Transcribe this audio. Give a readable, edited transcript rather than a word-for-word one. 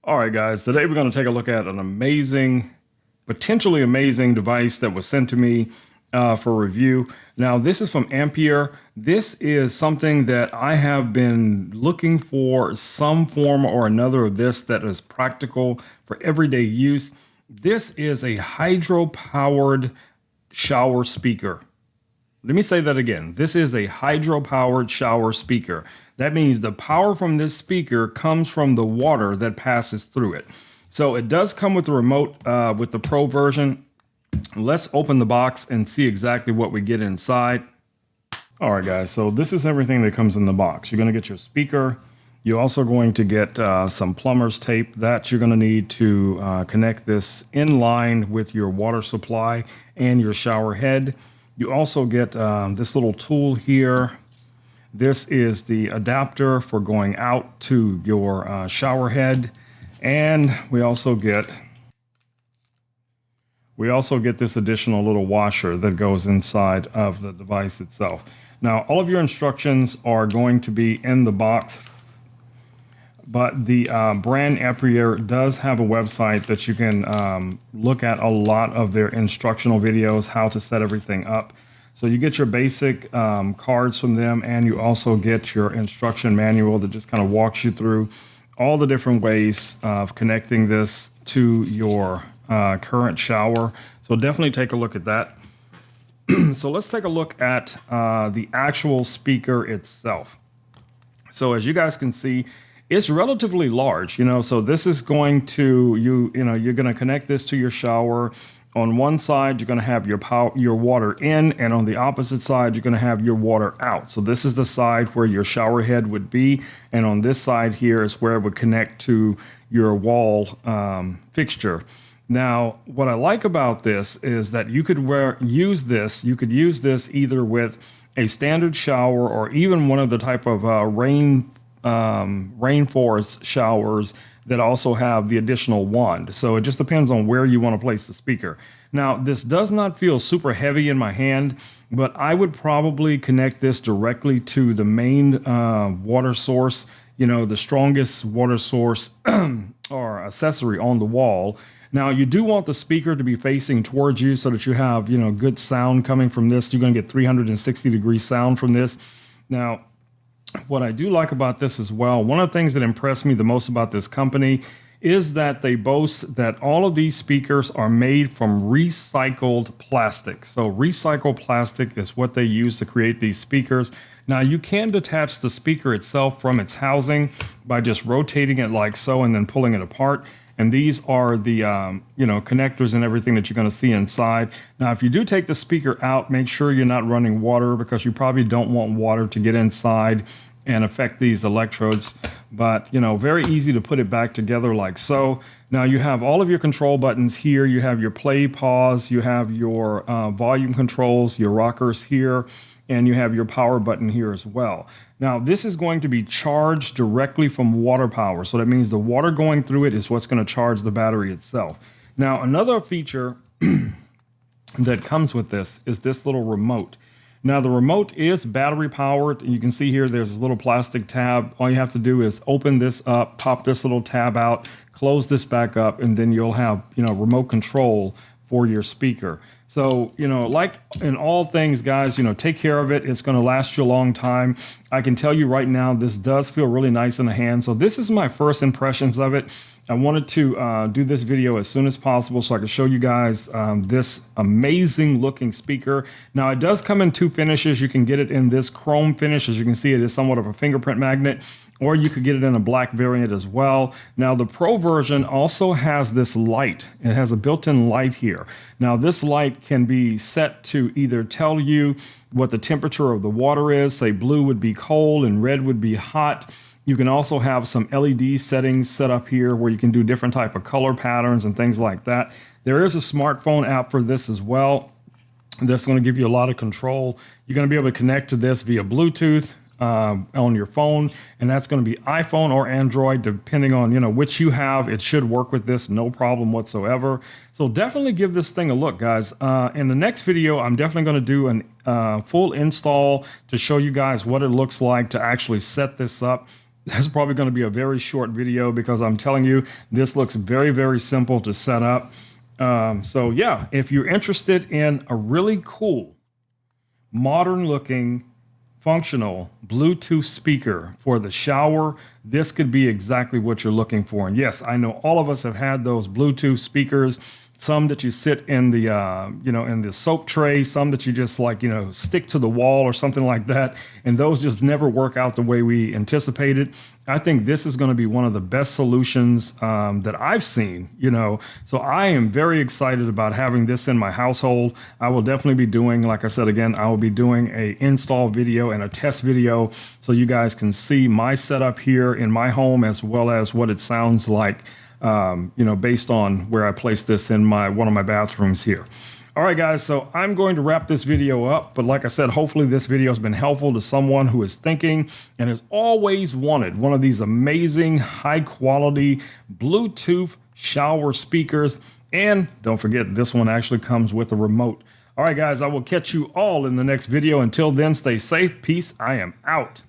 All right, guys, today we're going to take a look at an amazing, potentially amazing device that was sent to me for review. Now, this is from Ampere. This is something that I have been looking for, some form or another of this that is practical for everyday use. This is a hydro-powered shower speaker. Let me say that again. This is a hydro-powered shower speaker. That means the power from this speaker comes from the water that passes through it. So it does come with the remote with the Pro version. Let's open the box and see exactly what we get inside. All right, guys, so this is everything that comes in the box. You're going to get your speaker. You're also going to get some plumber's tape that you're going to need to connect this in line with your water supply and your shower head. You also get this little tool here. This is the adapter for going out to your shower head. And we also get this additional little washer that goes inside of the device itself. Now, all of your instructions are going to be in the box, but the brand Ampere does have a website that you can look at a lot of their instructional videos, how to set everything up. So you get your basic cards from them, and you also get your instruction manual that just kind of walks you through all the different ways of connecting this to your current shower. So definitely take a look at that. So let's take a look at the actual speaker itself. So as you guys can see, it's relatively large, so this is going to, you're going to connect this to your shower. On one side, you're going to have your water in, and on the opposite side, you're going to have your water out. So this is the side where your shower head would be, and on this side here is where it would connect to your wall fixture. Now, what I like about this is that you could use this either with a standard shower or even one of the type of rainforest showers that also have the additional wand. So it just depends on where you want to place the speaker. Now, this does not feel super heavy in my hand, but I would probably connect this directly to the main water source, the strongest water source or accessory on the wall. Now, you do want the speaker to be facing towards you so that you have, good sound coming from this. You're going to get 360-degree sound from this. Now, what I do like about this as well, one of the things that impressed me the most about this company is that they boast that all of these speakers are made from recycled plastic. So recycled plastic is what they use to create these speakers. Now, you can detach the speaker itself from its housing by just rotating it like so and then pulling it apart. And these are the connectors and everything that you're going to see inside. Now, if you do take the speaker out, make sure you're not running water, because you probably don't want water to get inside and affect these electrodes. But, very easy to put it back together like so. Now, you have all of your control buttons here. You have your play, pause. You have your volume controls, your rockers here, and you have your power button here as well. Now, this is going to be charged directly from water power. So that means the water going through it is what's going to charge the battery itself. Now, another feature that comes with this is this little remote. Now, the remote is battery powered. You can see here there's a little plastic tab. All you have to do is open this up, pop this little tab out, close this back up, and then you'll have, remote control for your speaker. So, like in all things, guys, take care of it. It's going to last you a long time. I can tell you right now, this does feel really nice in the hand. So this is my first impressions of it. I wanted to do this video as soon as possible so I could show you guys this amazing looking speaker. Now, it does come in two finishes. You can get it in this chrome finish. As you can see, it is somewhat of a fingerprint magnet, or you could get it in a black variant as well. Now, the Pro version also has this light. It has a built-in light here. Now, this light can be set to either tell you what the temperature of the water is. Say blue would be cold and red would be hot. You can also have some LED settings set up here where you can do different type of color patterns and things like that. There is a smartphone app for this as well. That's going to give you a lot of control. You're going to be able to connect to this via Bluetooth on your phone, and that's going to be iPhone or Android, depending on which you have. It should work with this, no problem whatsoever. So definitely give this thing a look, guys. In the next video, I'm definitely going to do a full install to show you guys what it looks like to actually set this up That's probably going to be a very short video because I'm telling you, this looks very, very simple to set up. So yeah, if you're interested in a really cool, modern looking, functional Bluetooth speaker for the shower, this could be exactly what you're looking for. And yes, I know all of us have had those Bluetooth speakers, some that you sit in the, in the soap tray, some that you just like, stick to the wall or something like that. And those just never work out the way we anticipated. I think this is going to be one of the best solutions that I've seen, So I am very excited about having this in my household. I will definitely be doing, like I said, again, I will be doing a install video and a test video so you guys can see my setup here in my home as well as what it sounds like, based on where I place this in one of my bathrooms here. All right, guys, so I'm going to wrap this video up. But like I said, hopefully this video has been helpful to someone who is thinking and has always wanted one of these amazing, high quality Bluetooth shower speakers. And don't forget, this one actually comes with a remote. All right, guys, I will catch you all in the next video. Until then, stay safe. Peace. I am out.